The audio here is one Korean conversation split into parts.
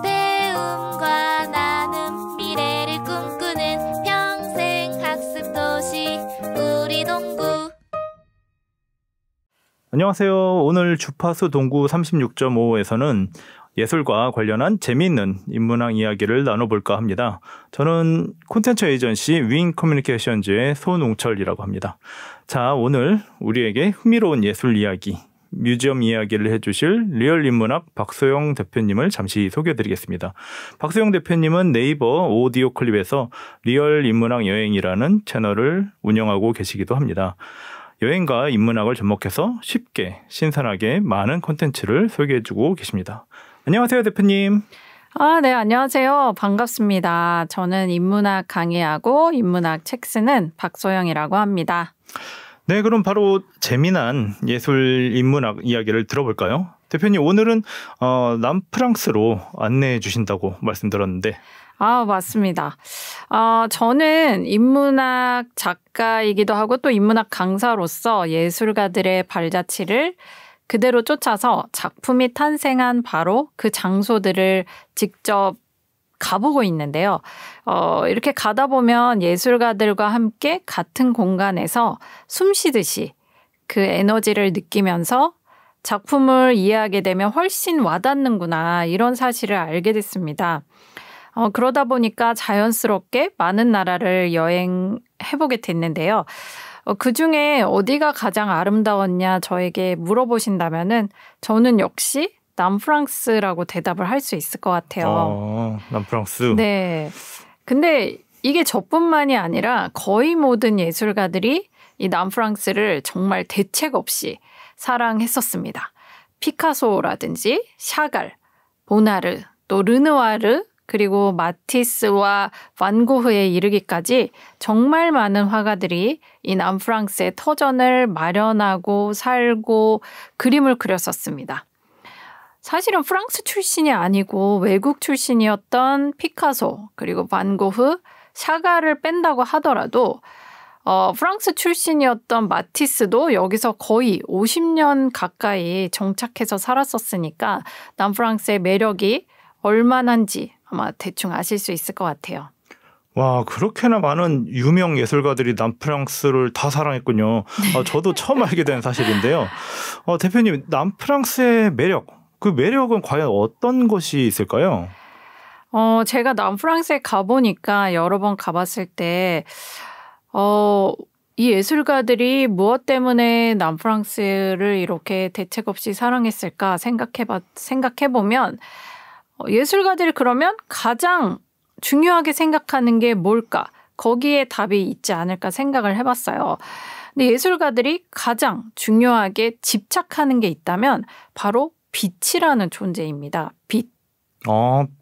배움과 나눔 미래를 꿈꾸는 평생 학습 도시 우리 동구. 안녕하세요. 오늘 주파수 동구 36.5에서는 예술과 관련한 재미있는 인문학 이야기를 나눠볼까 합니다. 저는 콘텐츠 에이전시 윙 커뮤니케이션즈의 손웅철이라고 합니다. 자, 오늘 우리에게 흥미로운 예술 이야기, 뮤지엄 이야기를 해주실 리얼 인문학 박소영 대표님을 잠시 소개해드리겠습니다. 박소영 대표님은 네이버 오디오 클립에서 리얼 인문학 여행이라는 채널을 운영하고 계시기도 합니다. 여행과 인문학을 접목해서 쉽게 신선하게 많은 콘텐츠를 소개해주고 계십니다. 안녕하세요, 대표님. 네, 안녕하세요. 반갑습니다. 저는 인문학 강의하고 인문학 책 쓰는 박소영이라고 합니다. 네, 그럼 바로 재미난 예술 인문학 이야기를 들어볼까요? 대표님, 오늘은 남프랑스로 안내해 주신다고 말씀드렸는데. 맞습니다. 저는 인문학 작가이기도 하고 또 인문학 강사로서 예술가들의 발자취를 그대로 쫓아서 작품이 탄생한 바로 그 장소들을 직접 가보고 있는데요. 이렇게 가다 보면 예술가들과 함께 같은 공간에서 숨 쉬듯이 그 에너지를 느끼면서 작품을 이해하게 되면 훨씬 와닿는구나, 이런 사실을 알게 됐습니다. 그러다 보니까 자연스럽게 많은 나라를 여행해보게 됐는데요. 그중에 어디가 가장 아름다웠냐 저에게 물어보신다면은 저는 역시 남프랑스라고 대답을 할 수 있을 것 같아요. 남프랑스. 네. 근데 이게 저뿐만이 아니라 거의 모든 예술가들이 이 남프랑스를 정말 대책 없이 사랑했었습니다. 피카소라든지 샤갈, 보나르, 또 르누아르, 그리고 마티스와 반 고흐에 이르기까지 정말 많은 화가들이 이 남프랑스의 터전을 마련하고 살고 그림을 그렸었습니다. 사실은 프랑스 출신이 아니고 외국 출신이었던 피카소, 그리고 반 고흐, 샤갈을 뺀다고 하더라도 프랑스 출신이었던 마티스도 여기서 거의 50년 가까이 정착해서 살았었으니까 남프랑스의 매력이 얼마나인지 아마 대충 아실 수 있을 것 같아요. 와, 그렇게나 많은 유명 예술가들이 남프랑스를 다 사랑했군요. 네. 저도 처음 알게 된 사실인데요. 대표님, 남프랑스의 매력, 그 매력은 과연 어떤 것이 있을까요? 제가 남프랑스에 가보니까 여러 번 가봤을 때 이 예술가들이 무엇 때문에 남프랑스를 이렇게 대책 없이 사랑했을까 생각해보면 예술가들이 그러면 가장 중요하게 생각하는 게 뭘까? 거기에 답이 있지 않을까 생각을 해봤어요. 근데 예술가들이 가장 중요하게 집착하는 게 있다면 바로 빛이라는 존재입니다. 빛.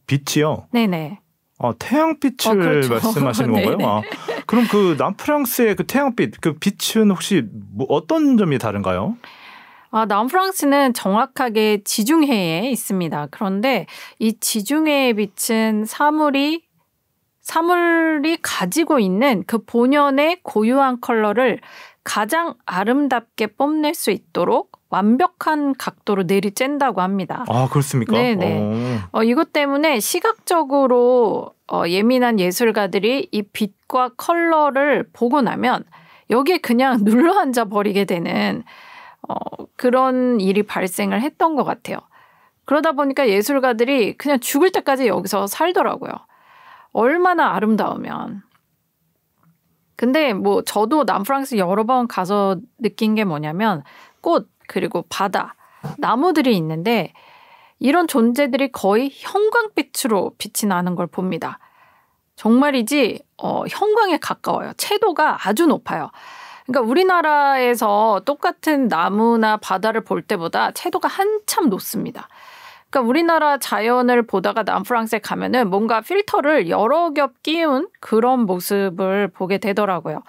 빛이요? 네네. 태양빛을 그렇죠. 말씀하시는 건가요? 그럼 그 남프랑스의 그 태양빛, 그 빛은 혹시 어떤 점이 다른가요? 남프랑스는 정확하게 지중해에 있습니다. 그런데 이 지중해의 빛은 사물이 가지고 있는 그 본연의 고유한 컬러를 가장 아름답게 뽐낼 수 있도록 완벽한 각도로 내리쨘다고 합니다. 그렇습니까? 네네. 이것 때문에 시각적으로 예민한 예술가들이 이 빛과 컬러를 보고 나면 여기에 그냥 눌러앉아 버리게 되는 그런 일이 발생을 했던 것 같아요. 그러다 보니까 예술가들이 그냥 죽을 때까지 여기서 살더라고요. 얼마나 아름다우면. 근데 저도 남프랑스 여러 번 가서 느낀 게 뭐냐면 꽃, 그리고 바다, 나무들이 있는데 이런 존재들이 거의 형광빛으로 빛이 나는 걸 봅니다. 정말이지 형광에 가까워요. 채도가 아주 높아요. 그러니까 우리나라에서 똑같은 나무나 바다를 볼 때보다 채도가 한참 높습니다. 그러니까 우리나라 자연을 보다가 남프랑스에 가면은 뭔가 필터를 여러 겹 끼운 그런 모습을 보게 되더라고요.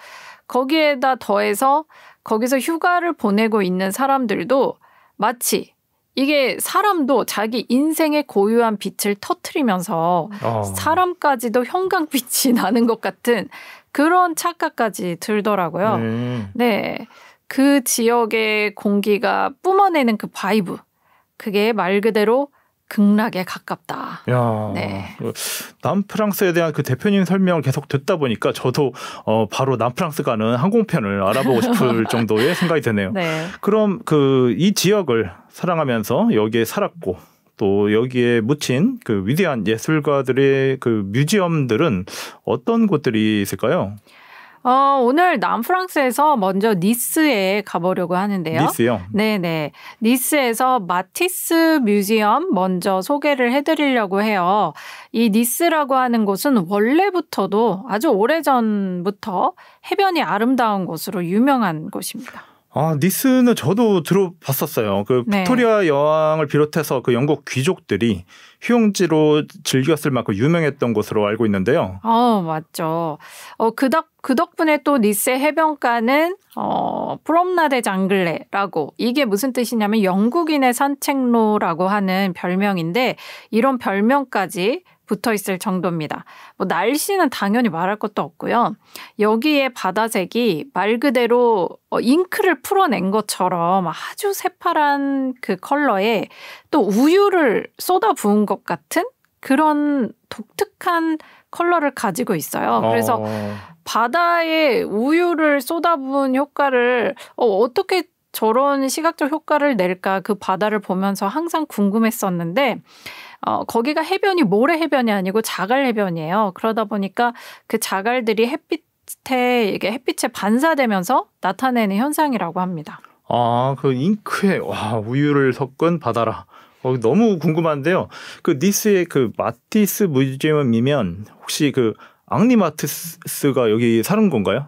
거기에다 더해서 거기서 휴가를 보내고 있는 사람들도 마치 이게 사람도 자기 인생의 고유한 빛을 터뜨리면서 사람까지도 형광빛이 나는 것 같은 그런 착각까지 들더라고요. 네. 그 지역의 공기가 뿜어내는 그 바이브. 그게 말 그대로 극락에 가깝다. 야, 네. 남프랑스에 대한 그 대표님 설명을 계속 듣다 보니까 저도 바로 남프랑스 가는 항공편을 알아보고 싶을 정도의 생각이 드네요. 네. 그럼 이 지역을 사랑하면서 여기에 살았고 또 여기에 묻힌 그 위대한 예술가들의 그 뮤지엄들은 어떤 곳들이 있을까요? 오늘 남프랑스에서 먼저 니스에 가보려고 하는데요. 니스요? 네네. 니스에서 마티스 뮤지엄 먼저 소개를 해드리려고 해요. 이 니스라고 하는 곳은 원래부터도 아주 오래전부터 해변이 아름다운 곳으로 유명한 곳입니다. 니스는 저도 들어봤었어요. 그 네. 빅토리아 여왕을 비롯해서 그 영국 귀족들이 휴양지로 즐겼을 만큼 유명했던 곳으로 알고 있는데요. 맞죠. 그 덕분에 또 니스의 해변가는 프롬나데 장글레라고, 이게 무슨 뜻이냐면 영국인의 산책로라고 하는 별명인데 이런 별명까지 붙어 있을 정도입니다. 날씨는 당연히 말할 것도 없고요. 여기에 바다색이 말 그대로 잉크를 풀어낸 것처럼 아주 새파란 그 컬러에 또 우유를 쏟아 부은 것 같은 그런 독특한 컬러를 가지고 있어요. 그래서 바다에 우유를 쏟아부은 효과를 어떻게 저런 시각적 효과를 낼까, 그 바다를 보면서 항상 궁금했었는데 거기가 해변이 모래 해변이 아니고 자갈 해변이에요. 그러다 보니까 그 자갈들이 햇빛에 반사되면서 나타내는 현상이라고 합니다. 그 잉크에 우유를 섞은 바다라. 너무 궁금한데요. 그 니스의 그 마티스 뮤지엄이면 혹시 그 앙리 마티스가 여기 살았던 건가요?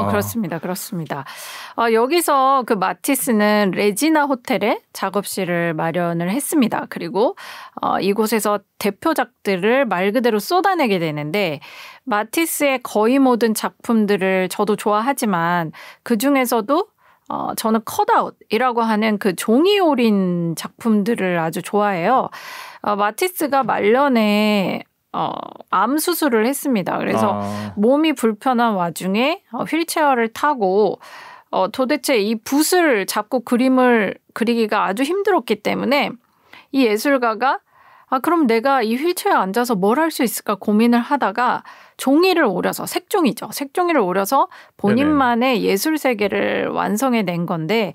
그렇습니다. 그렇습니다. 여기서 그 마티스는 레지나 호텔에 작업실을 마련을 했습니다. 그리고 이곳에서 대표작들을 말 그대로 쏟아내게 되는데, 마티스의 거의 모든 작품들을 저도 좋아하지만 그중에서도 저는 컷아웃이라고 하는 그 종이 오린 작품들을 아주 좋아해요. 마티스가 말년에 암 수술을 했습니다. 그래서 몸이 불편한 와중에 휠체어를 타고 도대체 이 붓을 잡고 그림을 그리기가 아주 힘들었기 때문에 이 예술가가 그럼 내가 이 휠체어에 앉아서 뭘 할 수 있을까 고민을 하다가 종이를 오려서, 색종이를 오려서 본인만의 예술 세계를 완성해낸 건데,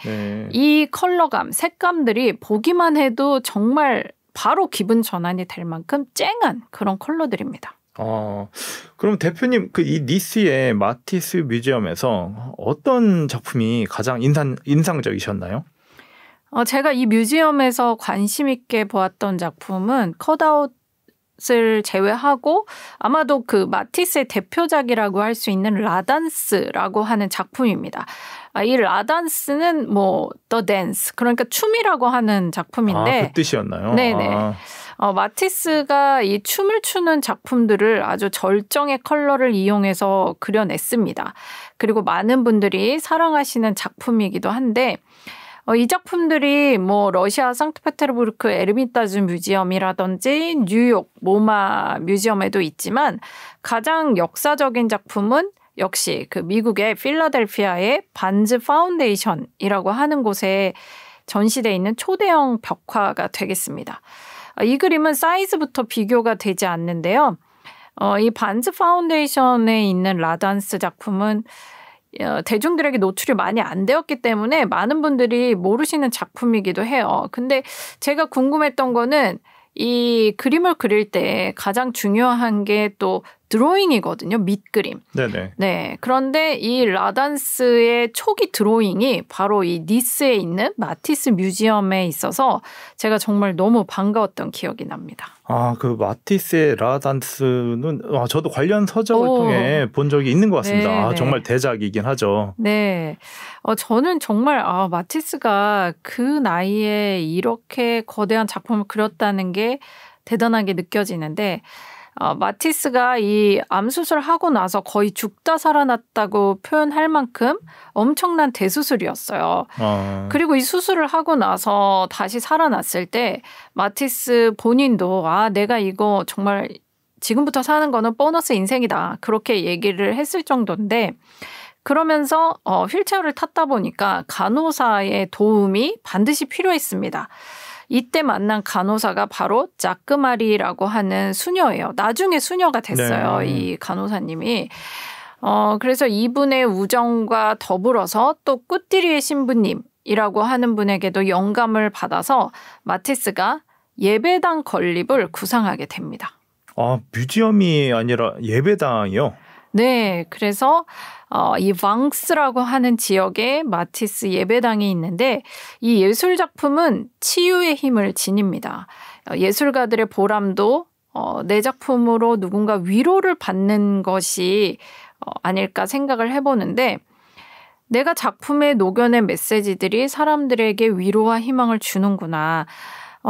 이 컬러감, 색감들이 보기만 해도 정말 바로 기분 전환이 될 만큼 쨍한 그런 컬러들입니다. 그럼 대표님 이 니스의 마티스 뮤지엄에서 어떤 작품이 가장 인상적이셨나요? 제가 이 뮤지엄에서 관심 있게 보았던 작품은 컷아웃을 제외하고 아마도 그 마티스의 대표작이라고 할 수 있는 라단스라고 하는 작품입니다. 이 라단스는 The Dance, 그러니까 춤이라고 하는 작품인데. 그 뜻이었나요? 네네. 마티스가 이 춤을 추는 작품들을 아주 절정의 컬러를 이용해서 그려냈습니다. 그리고 많은 분들이 사랑하시는 작품이기도 한데, 이 작품들이 러시아 상트페테르부르크 에르미타주 뮤지엄이라든지 뉴욕 모마 뮤지엄에도 있지만, 가장 역사적인 작품은 역시 그 미국의 필라델피아의 반즈 파운데이션이라고 하는 곳에 전시되어 있는 초대형 벽화가 되겠습니다. 이 그림은 사이즈부터 비교가 되지 않는데요. 이 반즈 파운데이션에 있는 라단스 작품은 대중들에게 노출이 많이 안 되었기 때문에 많은 분들이 모르시는 작품이기도 해요. 근데 제가 궁금했던 거는 이 그림을 그릴 때 가장 중요한 게 또 드로잉이거든요. 밑그림. 네네. 네. 그런데 이 라단스의 초기 드로잉이 바로 이 니스에 있는 마티스 뮤지엄에 있어서 제가 정말 너무 반가웠던 기억이 납니다. 그 마티스의 라단스는 저도 관련 서적을 통해 본 적이 있는 것 같습니다. 정말 대작이긴 하죠. 네. 저는 정말 마티스가 그 나이에 이렇게 거대한 작품을 그렸다는 게 대단하게 느껴지는데, 마티스가 이 암 수술하고 나서 거의 죽다 살아났다고 표현할 만큼 엄청난 대수술이었어요. 그리고 이 수술을 하고 나서 다시 살아났을 때 마티스 본인도 내가 이거 정말 지금부터 사는 거는 보너스 인생이다, 그렇게 얘기를 했을 정도인데, 그러면서 휠체어를 탔다 보니까 간호사의 도움이 반드시 필요했습니다. 이때 만난 간호사가 바로 자크마리라고 하는 수녀예요. 나중에 수녀가 됐어요. 네. 이 간호사님이. 그래서 이분의 우정과 더불어서 또 꾸띠리의 신부님이라고 하는 분에게도 영감을 받아서 마티스가 예배당 건립을 구상하게 됩니다. 아, 뮤지엄이 아니라 예배당이요? 네, 그래서 이 방스라고 하는 지역에 마티스 예배당이 있는데 이 예술 작품은 치유의 힘을 지닙니다. 예술가들의 보람도 내 작품으로 누군가 위로를 받는 것이 아닐까 생각을 해보는데 내가 작품에 녹여낸 메시지들이 사람들에게 위로와 희망을 주는구나.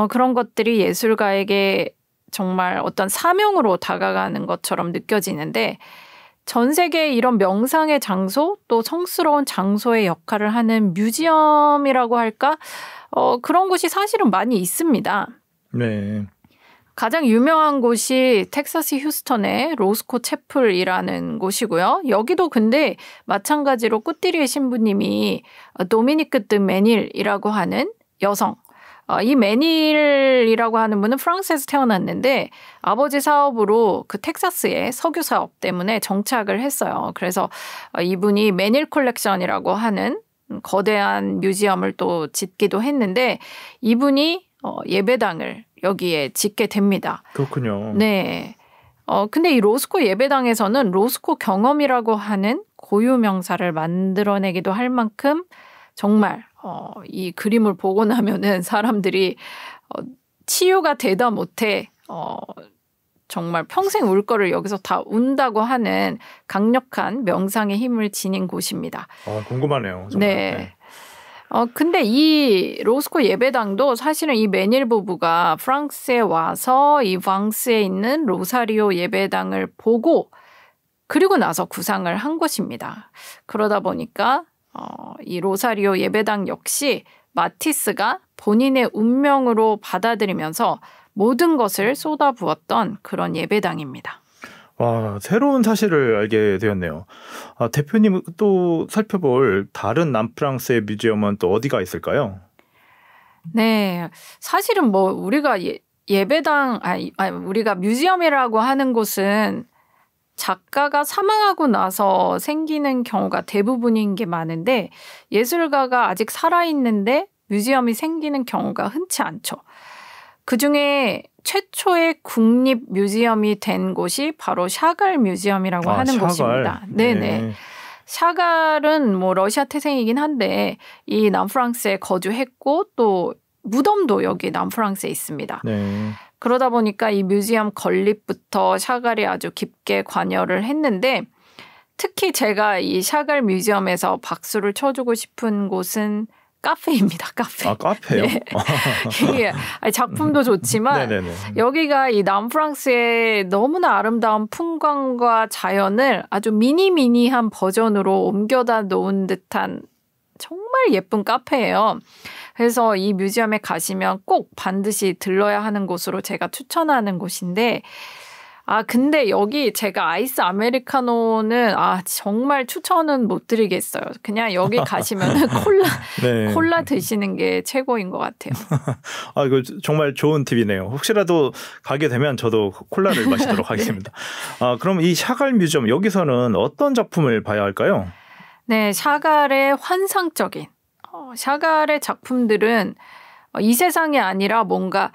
그런 것들이 예술가에게 정말 어떤 사명으로 다가가는 것처럼 느껴지는데 전 세계에 이런 명상의 장소 또 성스러운 장소의 역할을 하는 뮤지엄이라고 할까? 그런 곳이 사실은 많이 있습니다. 네. 가장 유명한 곳이 텍사스 휴스턴의 로스코 채플이라는 곳이고요. 여기도 근데 마찬가지로 꾸띠리의 신부님이 도미니크 드 메닐이라고 하는 여성, 이 메닐이라고 하는 분은 프랑스에서 태어났는데 아버지 사업으로 그 텍사스의 석유 사업 때문에 정착을 했어요. 그래서 이분이 메닐 컬렉션이라고 하는 거대한 뮤지엄을 또 짓기도 했는데 이분이 예배당을 여기에 짓게 됩니다. 그렇군요. 네. 근데 이 로스코 예배당에서는 로스코 경험이라고 하는 고유 명사를 만들어내기도 할 만큼 정말 이 그림을 보고 나면은 사람들이 치유가 되다 못해 정말 평생 울 거를 여기서 다 운다고 하는 강력한 명상의 힘을 지닌 곳입니다. 궁금하네요. 정말. 네. 근데 이 로스코 예배당도 사실은 이 메닐 부부가 프랑스에 와서 이 방스에 있는 로사리오 예배당을 보고 그리고 나서 구상을 한 것입니다. 그러다 보니까 이 로사리오 예배당 역시 마티스가 본인의 운명으로 받아들이면서 모든 것을 쏟아부었던 그런 예배당입니다. 와, 새로운 사실을 알게 되었네요. 대표님 또 살펴볼 다른 남프랑스의 뮤지엄은 또 어디가 있을까요? 네, 사실은 뭐 우리가 예배당, 우리가 뮤지엄이라고 하는 곳은 작가가 사망하고 나서 생기는 경우가 대부분인 게 많은데 예술가가 아직 살아있는데 뮤지엄이 생기는 경우가 흔치 않죠. 그중에 최초의 국립 뮤지엄이 된 곳이 바로 샤갈 뮤지엄이라고 하는 샤갈. 곳입니다. 네네. 네. 샤갈은 뭐 러시아 태생이긴 한데 이 남프랑스에 거주했고 또 무덤도 여기 남프랑스에 있습니다. 네. 그러다 보니까 이 뮤지엄 건립부터 샤갈이 아주 깊게 관여를 했는데 특히 제가 이 샤갈 뮤지엄에서 박수를 쳐주고 싶은 곳은 카페입니다. 카페. 카페요? 네. 이게 작품도 좋지만 네네네. 여기가 이 남프랑스의 너무나 아름다운 풍광과 자연을 아주 미니미니한 버전으로 옮겨다 놓은 듯한 정말 예쁜 카페예요. 그래서 이 뮤지엄에 가시면 꼭 반드시 들러야 하는 곳으로 제가 추천하는 곳인데 근데 여기 제가 아이스 아메리카노는 정말 추천은 못 드리겠어요. 그냥 여기 가시면은 네. 콜라 드시는 게 최고인 것 같아요. 이거 정말 좋은 팁이네요. 혹시라도 가게 되면 저도 콜라를 마시도록 하겠습니다. 그럼 이 샤갈 뮤지엄 여기서는 어떤 작품을 봐야 할까요? 네, 샤갈의 환상적인 샤갈의 작품들은 이 세상이 아니라 뭔가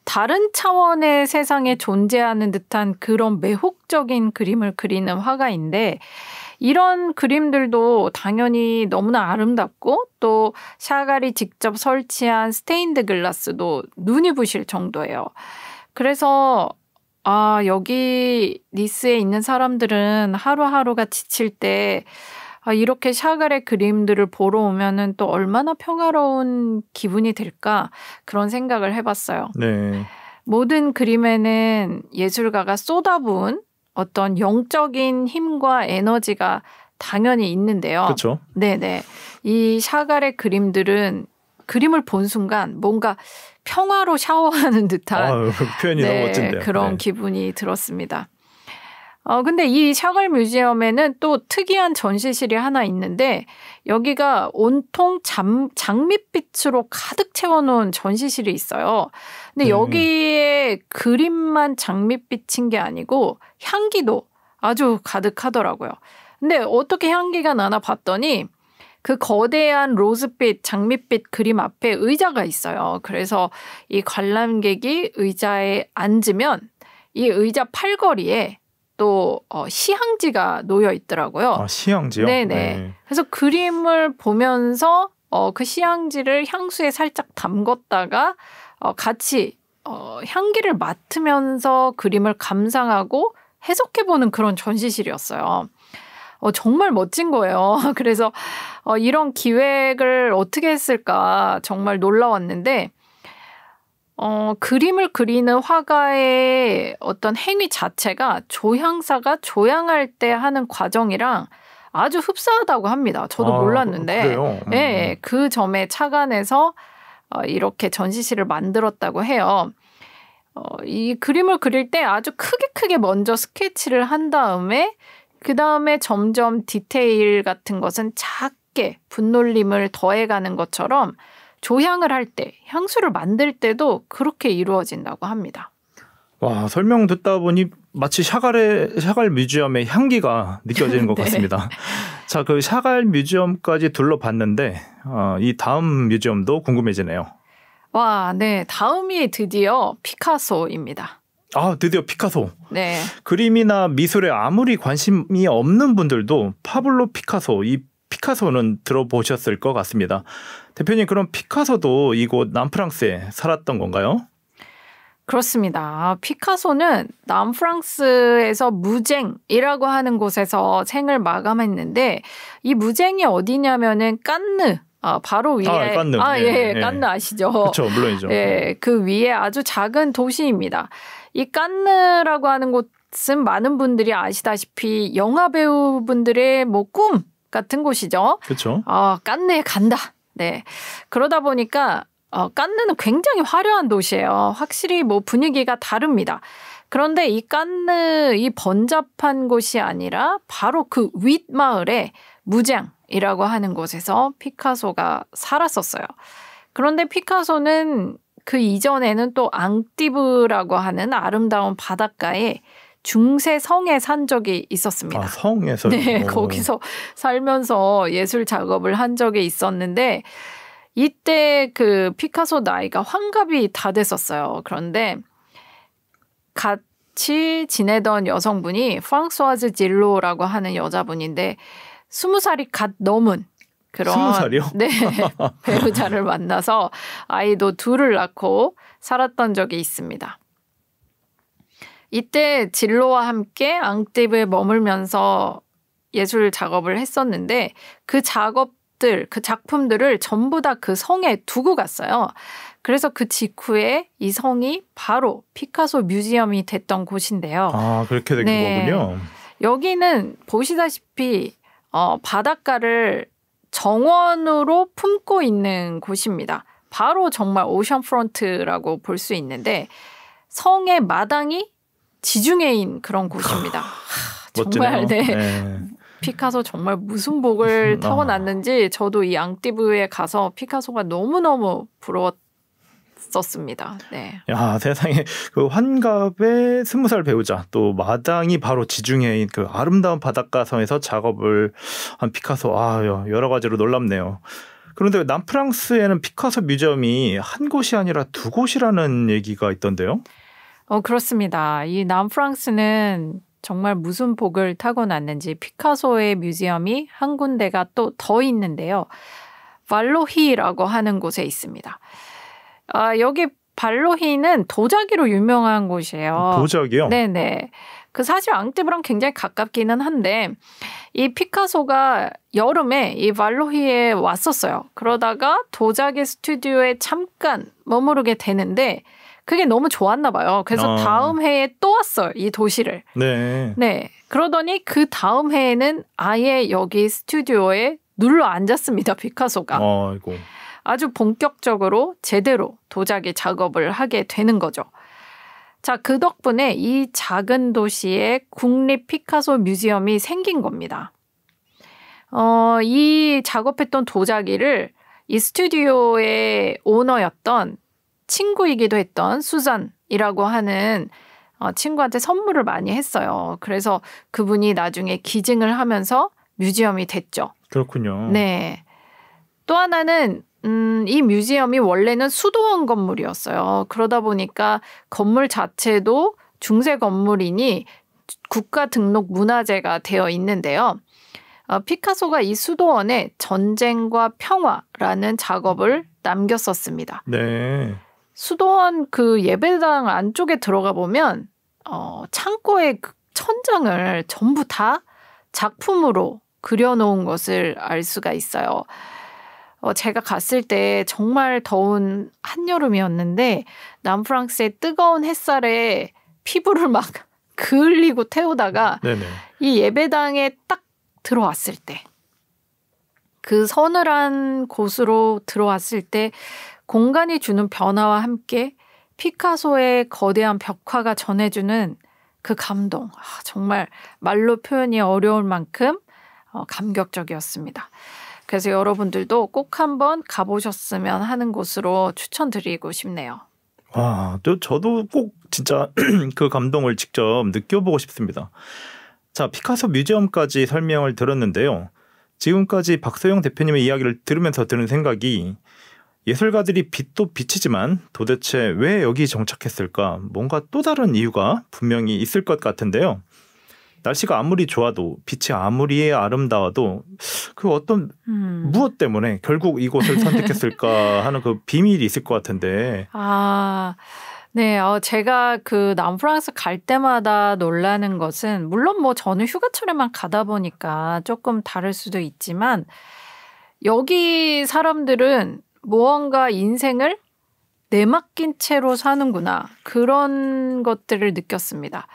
다른 차원의 세상에 존재하는 듯한 그런 매혹적인 그림을 그리는 화가인데 이런 그림들도 당연히 너무나 아름답고 또 샤갈이 직접 설치한 스테인드 글라스도 눈이 부실 정도예요. 그래서 여기 니스에 있는 사람들은 하루하루가 지칠 때 이렇게 샤갈의 그림들을 보러 오면은 또 얼마나 평화로운 기분이 들까 그런 생각을 해봤어요. 네. 모든 그림에는 예술가가 쏟아부은 어떤 영적인 힘과 에너지가 당연히 있는데요. 그렇죠. 네네. 이 샤갈의 그림들은 그림을 본 순간 뭔가 평화로 샤워하는 듯한 표현이 너무 멋진데요. 그런 네. 기분이 들었습니다. 근데 이 샤갈 뮤지엄에는 또 특이한 전시실이 하나 있는데 여기가 온통 장밋빛으로 가득 채워놓은 전시실이 있어요. 근데 여기에 그림만 장밋빛인 게 아니고 향기도 아주 가득하더라고요. 근데 어떻게 향기가 나나 봤더니 그 거대한 로즈빛, 장밋빛 그림 앞에 의자가 있어요. 그래서 이 관람객이 의자에 앉으면 이 의자 팔걸이에 또 시향지가 놓여 있더라고요. 아, 시향지요? 네네. 네. 그래서 그림을 보면서 그 시향지를 향수에 살짝 담궜다가 같이 향기를 맡으면서 그림을 감상하고 해석해보는 그런 전시실이었어요. 정말 멋진 거예요. 그래서 이런 기획을 어떻게 했을까 정말 놀라웠는데 그림을 그리는 화가의 어떤 행위 자체가 조향사가 조향할 때 하는 과정이랑 아주 흡사하다고 합니다. 저도 몰랐는데 그래요? 네, 그 점에 착안해서 이렇게 전시실을 만들었다고 해요. 이 그림을 그릴 때 아주 크게 먼저 스케치를 한 다음에 그 다음에 점점 디테일 같은 것은 작게 분놀림을 더해가는 것처럼 조향을 할 때, 향수를 만들 때도 그렇게 이루어진다고 합니다. 와, 설명 듣다 보니 마치 샤갈 뮤지엄의 향기가 느껴지는 것 네. 같습니다. 자, 그 샤갈 뮤지엄까지 둘러봤는데 이 다음 뮤지엄도 궁금해지네요. 와, 네. 다음이 드디어 피카소입니다. 아, 드디어 피카소. 네. 그림이나 미술에 아무리 관심이 없는 분들도 파블로 피카소, 이 피카소는 들어보셨을 것 같습니다. 대표님, 그럼 피카소도 이곳 남프랑스에 살았던 건가요? 그렇습니다. 피카소는 남프랑스에서 무쟁이라고 하는 곳에서 생을 마감했는데 이 무쟁이 어디냐면은 깐느. 바로 위에 깐느. 예, 깐느 아시죠? 그렇죠, 물론이죠. 예, 그 위에 아주 작은 도시입니다. 이 깐느라고 하는 곳은 많은 분들이 아시다시피 영화 배우분들의 뭐 꿈 같은 곳이죠. 그렇죠. 깐느에 간다. 네, 그러다 보니까 깐느는 굉장히 화려한 도시예요. 확실히 뭐 분위기가 다릅니다. 그런데 이 깐느 이 번잡한 곳이 아니라 바로 그 윗마을에 무쟁이라고 하는 곳에서 피카소가 살았었어요. 그런데 피카소는 그 이전에는 또 앙띠브라고 하는 아름다운 바닷가에 중세 성에 산 적이 있었습니다. 성에서? 네, 거기서 살면서 예술 작업을 한 적이 있었는데 이때 그 피카소 나이가 환갑이 다 됐었어요. 그런데 같이 지내던 여성분이 프랑소아즈 질로라고 하는 여자분인데 20살이 갓 넘은 그런 20살이요? 네, 배우자를 만나서 아이도 둘을 낳고 살았던 적이 있습니다. 이때 진로와 함께 앙띠브에 머물면서 예술 작업을 했었는데 그 작품들을 전부 다 그 성에 두고 갔어요. 그래서 그 직후에 이 성이 바로 피카소 뮤지엄이 됐던 곳인데요. 아, 그렇게 된 거군요. 여기는 보시다시피 바닷가를 정원으로 품고 있는 곳입니다. 바로 정말 오션프런트라고 볼 수 있는데 성의 마당이 지중해인 그런 곳입니다. 정말 네. 피카소 정말 무슨 복을 타고났는지 저도 이 앙띠브에 가서 피카소가 너무너무 부러웠었습니다. 네. 야, 세상에 그 환갑의 20살 배우자 또 마당이 바로 지중해인 그 아름다운 바닷가성에서 작업을 한 피카소. 여러 가지로 놀랍네요. 그런데 남프랑스에는 피카소 뮤지엄이 한 곳이 아니라 두 곳이라는 얘기가 있던데요. 그렇습니다. 이 남프랑스는 정말 무슨 복을 타고났는지 피카소의 뮤지엄이 한 군데가 또 더 있는데요. 발로히라고 하는 곳에 있습니다. 여기 발로히는 도자기로 유명한 곳이에요. 도자기요? 네네. 사실 앙띠브랑 굉장히 가깝기는 한데 이 피카소가 여름에 이 발로히에 왔었어요. 그러다가 도자기 스튜디오에 잠깐 머무르게 되는데 그게 너무 좋았나 봐요. 그래서 다음 해에 또 왔어요. 이 도시를. 네. 네. 그러더니 그 다음 해에는 아예 여기 스튜디오에 눌러 앉았습니다. 피카소가. 아이고. 아주 본격적으로 제대로 도자기 작업을 하게 되는 거죠. 자, 그 덕분에 이 작은 도시에 국립 피카소 뮤지엄이 생긴 겁니다. 이 작업했던 도자기를 이 스튜디오의 오너였던 친구이기도 했던 수잔이라고 하는 친구한테 선물을 많이 했어요. 그래서 그분이 나중에 기증을 하면서 뮤지엄이 됐죠. 그렇군요. 네. 또 하나는 이 뮤지엄이 원래는 수도원 건물이었어요. 그러다 보니까 건물 자체도 중세 건물이니 국가 등록 문화재가 되어 있는데요. 피카소가 이 수도원에 전쟁과 평화라는 작업을 남겼었습니다. 네. 수도원 그 예배당 안쪽에 들어가 보면 창고의 그 천장을 전부 다 작품으로 그려놓은 것을 알 수가 있어요. 제가 갔을 때 정말 더운 한여름이었는데 남프랑스의 뜨거운 햇살에 피부를 막 그을리고 태우다가 네네. 이 예배당에 딱 들어왔을 때 그 서늘한 곳으로 들어왔을 때 공간이 주는 변화와 함께 피카소의 거대한 벽화가 전해주는 그 감동. 정말 말로 표현이 어려울 만큼 감격적이었습니다. 그래서 여러분들도 꼭 한번 가보셨으면 하는 곳으로 추천드리고 싶네요. 또 저도 꼭 진짜 그 감동을 직접 느껴보고 싶습니다. 자, 피카소 뮤지엄까지 설명을 들었는데요. 지금까지 박소영 대표님의 이야기를 들으면서 드는 생각이 예술가들이 빛도 빛이지만 도대체 왜 여기 정착했을까? 뭔가 또 다른 이유가 분명히 있을 것 같은데요. 날씨가 아무리 좋아도 빛이 아무리 아름다워도 그 어떤 무엇 때문에 결국 이곳을 선택했을까 하는 그 비밀이 있을 것 같은데. 네. 제가 그 남프랑스 갈 때마다 놀라는 것은 물론 뭐 저는 휴가철에만 가다 보니까 조금 다를 수도 있지만 여기 사람들은 무언가 인생을 내맡긴 채로 사는구나. 그런 것들을 느꼈습니다.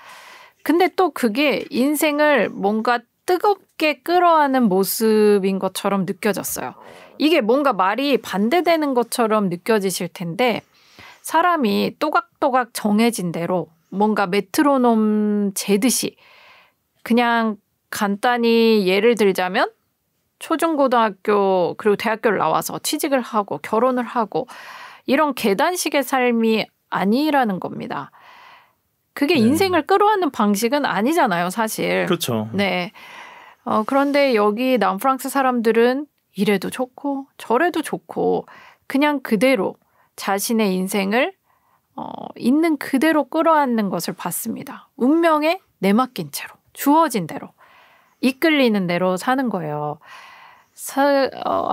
근데 또 그게 인생을 뭔가 뜨겁게 끌어안는 모습인 것처럼 느껴졌어요. 이게 뭔가 말이 반대되는 것처럼 느껴지실 텐데 사람이 또각또각 정해진 대로 뭔가 메트로놈 재듯이 그냥 간단히 예를 들자면 초중고등학교 그리고 대학교를 나와서 취직을 하고 결혼을 하고 이런 계단식의 삶이 아니라는 겁니다. 그게 인생을 끌어안는 방식은 아니잖아요, 사실. 그렇죠. 네. 그런데 여기 남프랑스 사람들은 이래도 좋고 저래도 좋고 그냥 그대로 자신의 인생을 있는 그대로 끌어안는 것을 봤습니다. 운명에 내맡긴 채로 주어진 대로 이끌리는 대로 사는 거예요.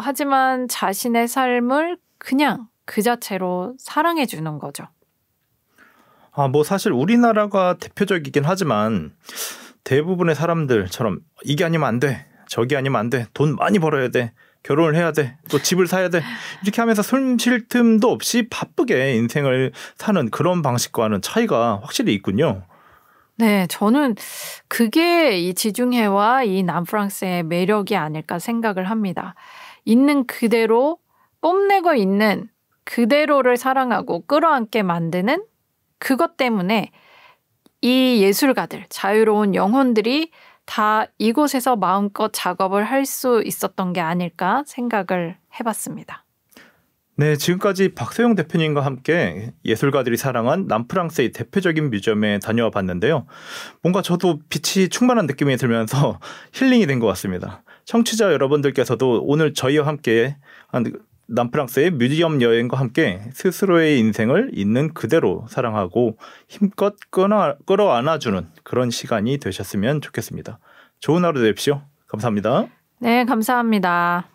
하지만 자신의 삶을 그냥 그 자체로 사랑해 주는 거죠. 뭐 사실 우리나라가 대표적이긴 하지만 대부분의 사람들처럼 이게 아니면 안 돼. 저기 아니면 안 돼. 돈 많이 벌어야 돼. 결혼을 해야 돼. 또 집을 사야 돼. 이렇게 하면서 숨 쉴 틈도 없이 바쁘게 인생을 사는 그런 방식과는 차이가 확실히 있군요. 네, 저는 그게 이 지중해와 이 남프랑스의 매력이 아닐까 생각을 합니다. 있는 그대로 뽐내고 있는 그대로를 사랑하고 끌어안게 만드는 그것 때문에 이 예술가들, 자유로운 영혼들이 다 이곳에서 마음껏 작업을 할 수 있었던 게 아닐까 생각을 해봤습니다. 네, 지금까지 박소영 대표님과 함께 예술가들이 사랑한 남프랑스의 대표적인 뮤지엄에 다녀와 봤는데요. 뭔가 저도 빛이 충만한 느낌이 들면서 힐링이 된 것 같습니다. 청취자 여러분들께서도 오늘 저희와 함께 한 남프랑스의 뮤지엄 여행과 함께 스스로의 인생을 있는 그대로 사랑하고 힘껏 끌어안아주는 그런 시간이 되셨으면 좋겠습니다. 좋은 하루 되십시오. 감사합니다. 네, 감사합니다.